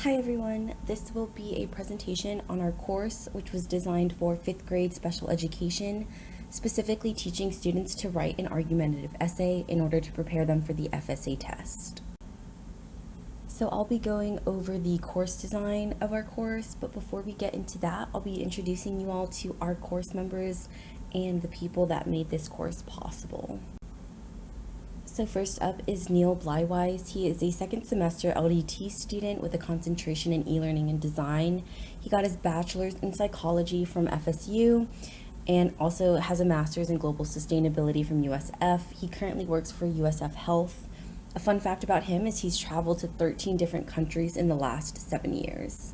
Hi everyone, this will be a presentation on our course which was designed for 5th grade special education, specifically teaching students to write an argumentative essay in order to prepare them for the FSA test. So I'll be going over the course design of our course, but before we get into that, I'll be introducing you all to our course members and the people that made this course possible. So first up is Neil Blywise. He is a second semester LDT student with a concentration in e-learning and design. He got his bachelor's in psychology from FSU and also has a master's in global sustainability from USF. He currently works for USF Health. A fun fact about him is he's traveled to 13 different countries in the last 7 years.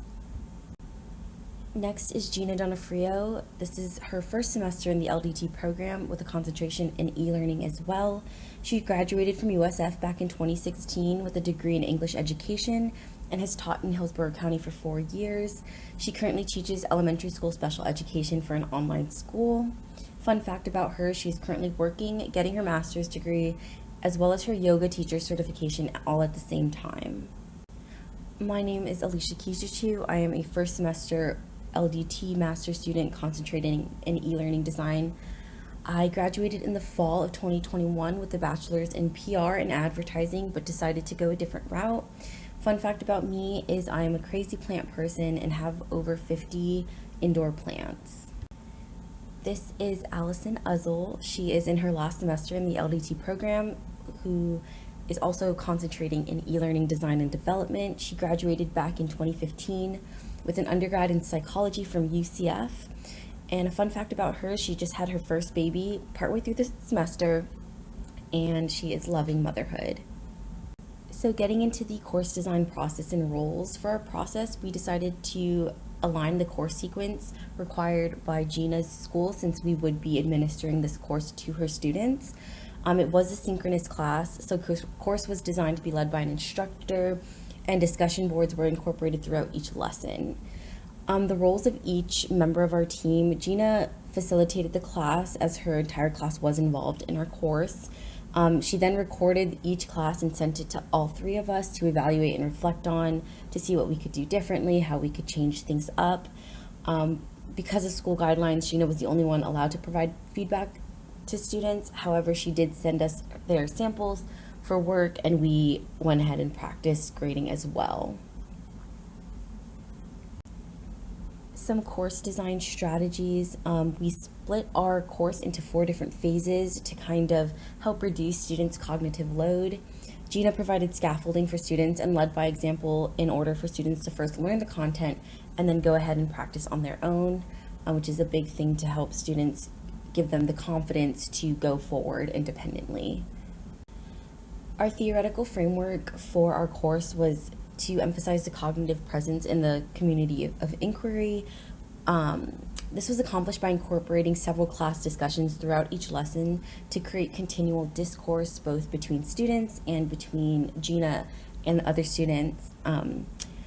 Next is Gina Donofrio. This is her first semester in the LDT program with a concentration in e-learning as well. She graduated from USF back in 2016 with a degree in English education and has taught in Hillsborough County for 4 years. She currently teaches elementary school special education for an online school. Fun fact about her, she's currently working, getting her master's degree, as well as her yoga teacher certification all at the same time. My name is Alicia Kijichu. I am a first semester LDT master student concentrating in e-learning design. I graduated in the fall of 2021 with a bachelor's in PR and advertising, but decided to go a different route. Fun fact about me is I am a crazy plant person and have over 50 indoor plants. This is Allison Uzzle. She is in her last semester in the LDT program, who is also concentrating in e-learning design and development. She graduated back in 2015 with an undergrad in psychology from UCF. And a fun fact about her, she just had her first baby partway through the semester, and she is loving motherhood. So getting into the course design process and roles, for our process, we decided to align the course sequence required by Gina's school since we would be administering this course to her students. It was a synchronous class, so course was designed to be led by an instructor, and discussion boards were incorporated throughout each lesson. The roles of each member of our team: Gina facilitated the class as her entire class was involved in our course. She then recorded each class and sent it to all 3 of us to evaluate and reflect on, to see what we could do differently, how we could change things up. Because of school guidelines, Gina was the only one allowed to provide feedback to students. However, she did send us their samples for work, and we went ahead and practiced grading as well. Some course design strategies. We split our course into 4 different phases to kind of help reduce students' cognitive load. Gina provided scaffolding for students and led by example in order for students to first learn the content and then go ahead and practice on their own, which is a big thing to help students, give them the confidence to go forward independently. Our theoretical framework for our course was to emphasize the cognitive presence in the community of inquiry. This was accomplished by incorporating several class discussions throughout each lesson to create continual discourse both between students and between Gina and the other students.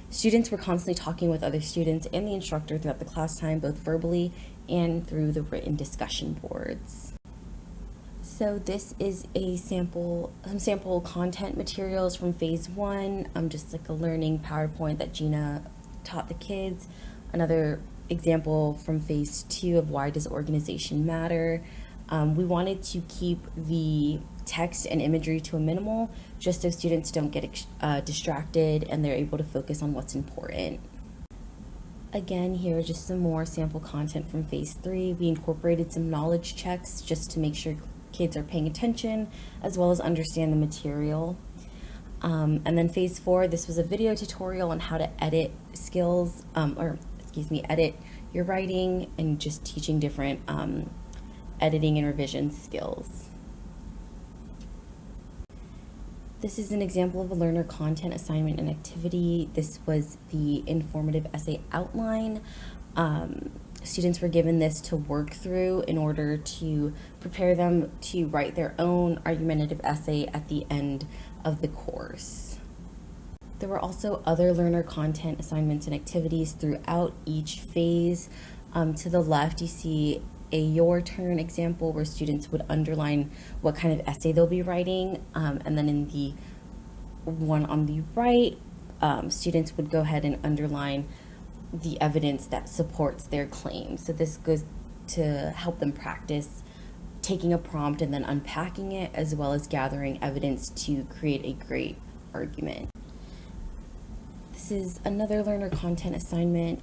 Students were constantly talking with other students and the instructor throughout the class time, both verbally and through the written discussion boards. So this is some sample content materials from phase 1, just like a learning PowerPoint that Gina taught the kids. Another example from phase 2 of why does organization matter. We wanted to keep the text and imagery to a minimal, just so students don't get distracted and they're able to focus on what's important. Again, here are just some more sample content from phase 3. We incorporated some knowledge checks just to make sure kids are paying attention as well as understand the material. And then phase 4, this was a video tutorial on how to edit skills, edit your writing, and just teaching different editing and revision skills. This is an example of a learner content assignment and activity. This was the informative essay outline. Students were given this to work through in order to prepare them to write their own argumentative essay at the end of the course. There were also other learner content assignments and activities throughout each phase. To the left, you see a your turn example where students would underline what kind of essay they'll be writing, and then in the one on the right, students would go ahead and underline the evidence that supports their claim. So this goes to help them practice taking a prompt and then unpacking it, as well as gathering evidence to create a great argument. This is another learner content assignment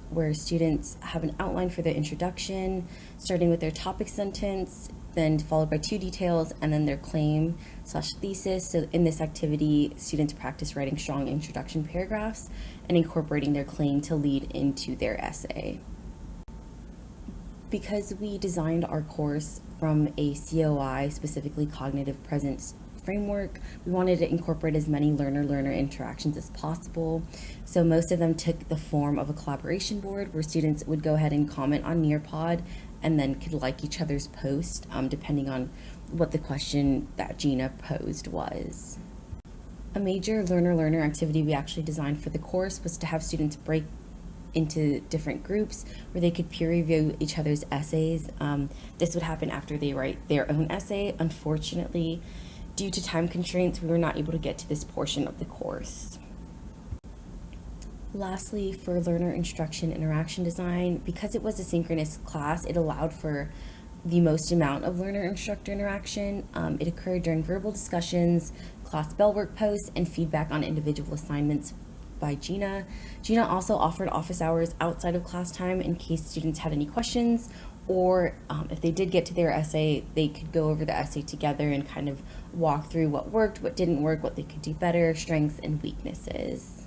where students have an outline for their introduction, starting with their topic sentence, then followed by 2 details, and then their claim/thesis. So in this activity, students practice writing strong introduction paragraphs and incorporating their claim to lead into their essay. Because we designed our course from a COI, specifically cognitive presence framework, we wanted to incorporate as many learner-learner interactions as possible. So most of them took the form of a collaboration board where students would go ahead and comment on Nearpod and then could like each other's post depending on what the question that Gina posed was. A major learner-learner activity we actually designed for the course was to have students break into different groups where they could peer review each other's essays. This would happen after they write their own essay. Unfortunately, due to time constraints, we were not able to get to this portion of the course. Lastly, for learner instruction interaction design, because it was a synchronous class, it allowed for the most amount of learner-instructor interaction. It occurred during verbal discussions, class bell work posts, and feedback on individual assignments by Gina. Gina also offered office hours outside of class time in case students had any questions, or if they did get to their essay, they could go over the essay together and kind of walk through what worked, what didn't work, what they could do better, strengths and weaknesses.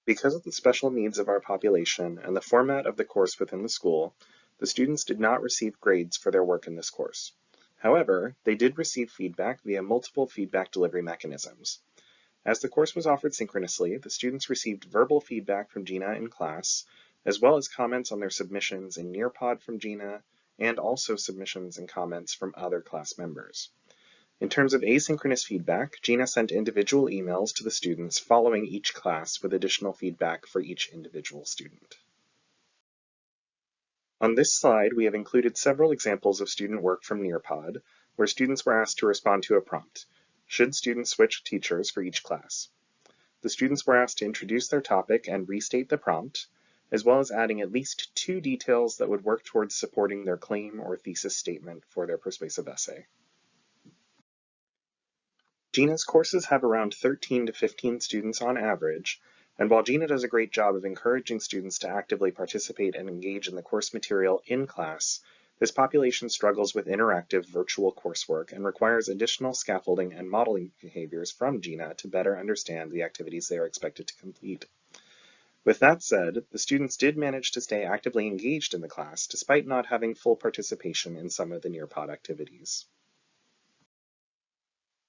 Because of the special needs of our population and the format of the course within the school, the students did not receive grades for their work in this course. However, they did receive feedback via multiple feedback delivery mechanisms. As the course was offered synchronously, the students received verbal feedback from Gina in class, as well as comments on their submissions in Nearpod from Gina, and also submissions and comments from other class members. In terms of asynchronous feedback, Gina sent individual emails to the students following each class with additional feedback for each individual student. On this slide, we have included several examples of student work from Nearpod, where students were asked to respond to a prompt. Should students switch teachers for each class? The students were asked to introduce their topic and restate the prompt, as well as adding at least 2 details that would work towards supporting their claim or thesis statement for their persuasive essay. Gina's courses have around 13 to 15 students on average, and while Gina does a great job of encouraging students to actively participate and engage in the course material in class, this population struggles with interactive virtual coursework and requires additional scaffolding and modeling behaviors from Gina to better understand the activities they are expected to complete. With that said, the students did manage to stay actively engaged in the class despite not having full participation in some of the Nearpod activities.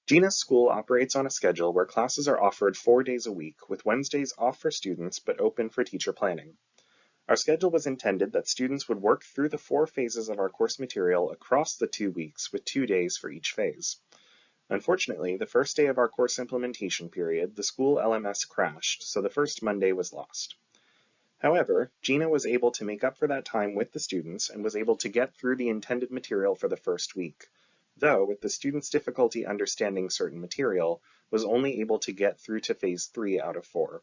Gina's school operates on a schedule where classes are offered 4 days a week, with Wednesdays off for students but open for teacher planning. Our schedule was intended that students would work through the 4 phases of our course material across the 2 weeks with 2 days for each phase. Unfortunately, the first day of our course implementation period, the school LMS crashed, so the first Monday was lost. However, Gina was able to make up for that time with the students and was able to get through the intended material for the first week, though with the students' difficulty understanding certain material, was only able to get through to phase 3 out of 4.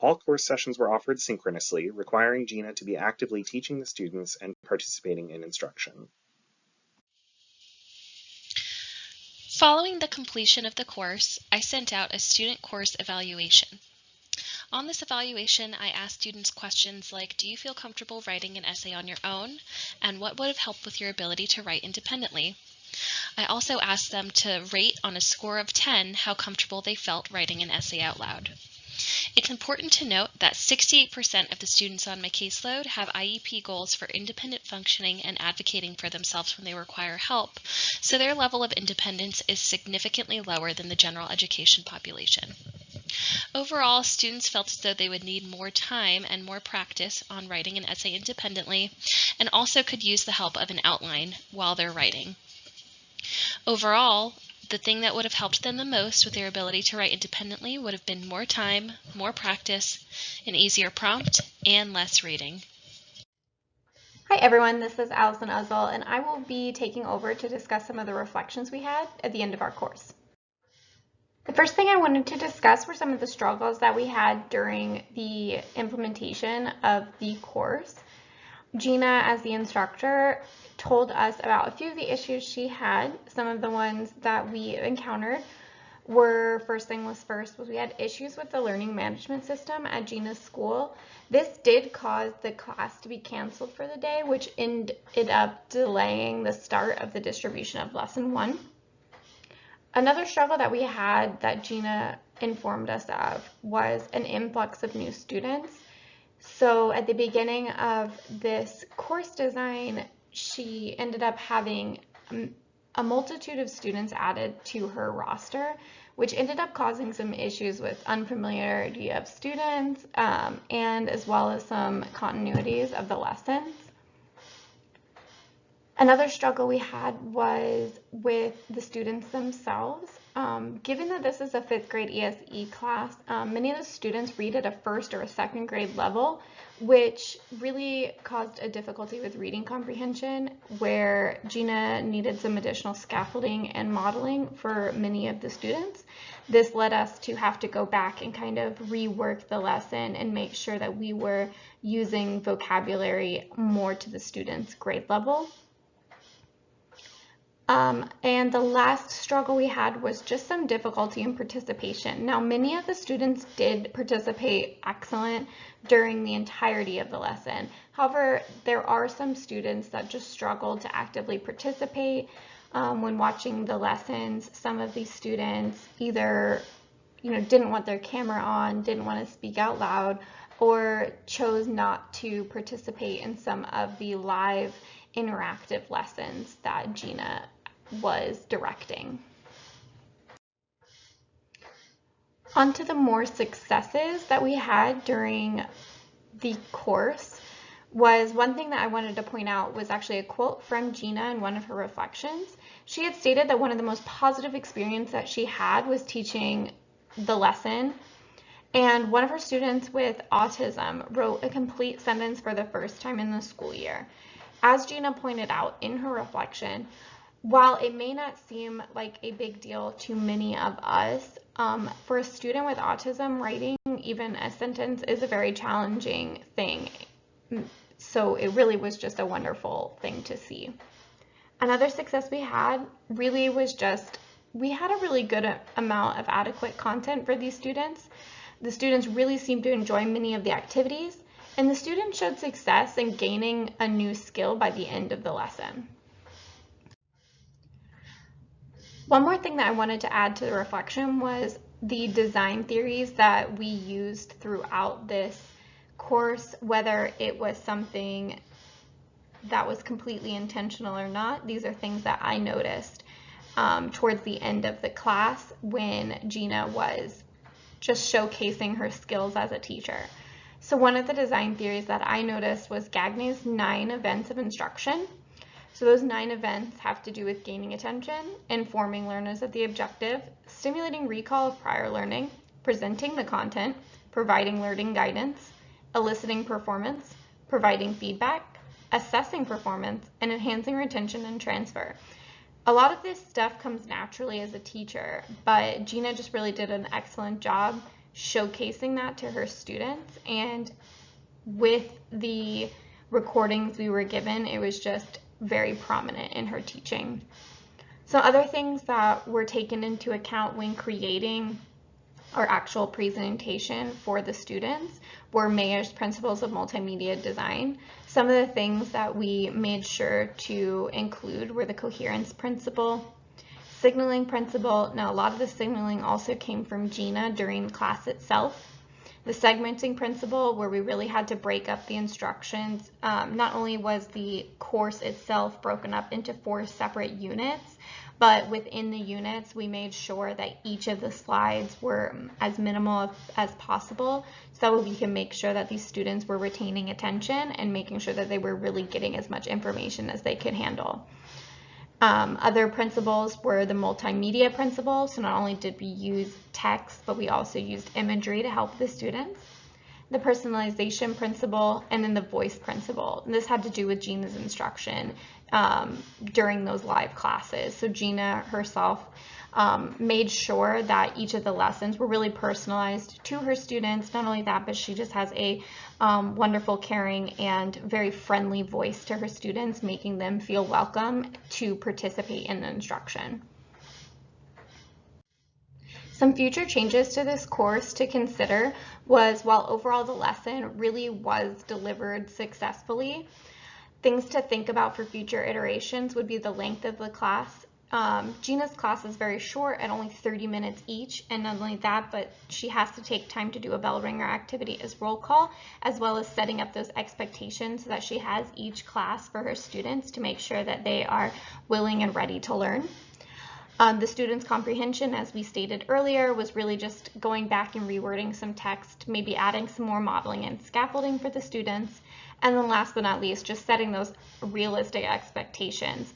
All course sessions were offered synchronously, requiring Gina to be actively teaching the students and participating in instruction. Following the completion of the course, I sent out a student course evaluation. On this evaluation, I asked students questions like, do you feel comfortable writing an essay on your own? And what would have helped with your ability to write independently? I also asked them to rate on a score of 10 how comfortable they felt writing an essay out loud. It's important to note that 68% of the students on my caseload have IEP goals for independent functioning and advocating for themselves when they require help, so their level of independence is significantly lower than the general education population. Overall, students felt as though they would need more time and more practice on writing an essay independently, and also could use the help of an outline while they're writing. Overall, the thing that would have helped them the most with their ability to write independently would have been more time, more practice, an easier prompt, and less reading. Hi everyone, this is Allison Uzzle, and I will be taking over to discuss some of the reflections we had at the end of our course. The first thing I wanted to discuss were some of the struggles that we had during the implementation of the course. Gina, as the instructor, told us about a few of the issues she had. Some of the ones that we encountered were, first was we had issues with the learning management system at Gina's school. This did cause the class to be canceled for the day, which ended up delaying the start of the distribution of lesson 1. Another struggle that we had that Gina informed us of was an influx of new students. So at the beginning of this course design, she ended up having a multitude of students added to her roster, which ended up causing some issues with unfamiliarity of students and as well as some continuities of the lessons. Another struggle we had was with the students themselves. Given that this is a 5th grade ESE class, many of the students read at a 1st or a 2nd grade level, which really caused a difficulty with reading comprehension, where Gina needed some additional scaffolding and modeling for many of the students. This led us to have to go back and kind of rework the lesson and make sure that we were using vocabulary more to the students' grade level. And the last struggle we had was just some difficulty in participation. Now, many of the students did participate excellent during the entirety of the lesson. However, there are some students that just struggled to actively participate when watching the lessons. Some of these students either didn't want their camera on, didn't want to speak out loud, or chose not to participate in some of the live interactive lessons that Gina was directing. On to the more successes that we had during the course was one thing that I wanted to point out was actually a quote from Gina in one of her reflections. She had stated that one of the most positive experiences that she had was teaching the lesson, and one of her students with autism wrote a complete sentence for the first time in the school year. As Gina pointed out in her reflection, while it may not seem like a big deal to many of us, for a student with autism, writing even a sentence is a very challenging thing. So it really was just a wonderful thing to see. Another success we had really was just, we had a really good amount of adequate content for these students. The students really seemed to enjoy many of the activities, and the students showed success in gaining a new skill by the end of the lesson. One more thing that I wanted to add to the reflection was the design theories that we used throughout this course, whether it was something that was completely intentional or not. These are things that I noticed towards the end of the class when Gina was just showcasing her skills as a teacher. So one of the design theories that I noticed was Gagney's 9 events of instruction. So those 9 events have to do with gaining attention, informing learners of the objective, stimulating recall of prior learning, presenting the content, providing learning guidance, eliciting performance, providing feedback, assessing performance, and enhancing retention and transfer. A lot of this stuff comes naturally as a teacher, but Gina just really did an excellent job showcasing that to her students, and with the recordings we were given, it was just very prominent in her teaching. So other things that were taken into account when creating our actual presentation for the students were Mayer's principles of multimedia design. Some of the things that we made sure to include were the coherence principle, signaling principle. Now, a lot of the signaling also came from Gina during class itself. The segmenting principle, where we really had to break up the instructions. Not only was the course itself broken up into 4 separate units, but within the units, we made sure that each of the slides were as minimal as possible so we can make sure that these students were retaining attention and making sure that they were really getting as much information as they could handle. Other principles were the multimedia principle. So not only did we use text, but we also used imagery to help the students. the personalization principle, and then the voice principle. And this had to do with Gina's instruction during those live classes. So Gina herself made sure that each of the lessons were really personalized to her students. Not only that, but she just has a wonderful, caring, and very friendly voice to her students, making them feel welcome to participate in the instruction. Some future changes to this course to consider was, while overall the lesson really was delivered successfully, things to think about for future iterations would be the length of the class. Gina's class is very short at only 30 minutes each, and not only that, but she has to take time to do a bell ringer activity as roll call, as well as setting up those expectations that she has each class for her students to make sure that they are willing and ready to learn. The students' comprehension, as we stated earlier, was really just going back and rewording some text, maybe adding some more modeling and scaffolding for the students. And then last but not least, just setting those realistic expectations.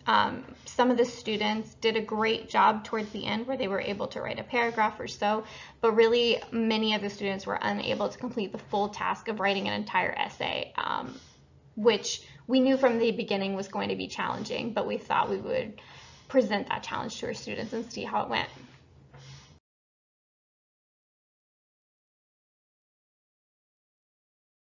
Some of the students did a great job towards the end where they were able to write a paragraph or so, but really many of the students were unable to complete the full task of writing an entire essay, which we knew from the beginning was going to be challenging, but we thought we would present that challenge to our students and see how it went.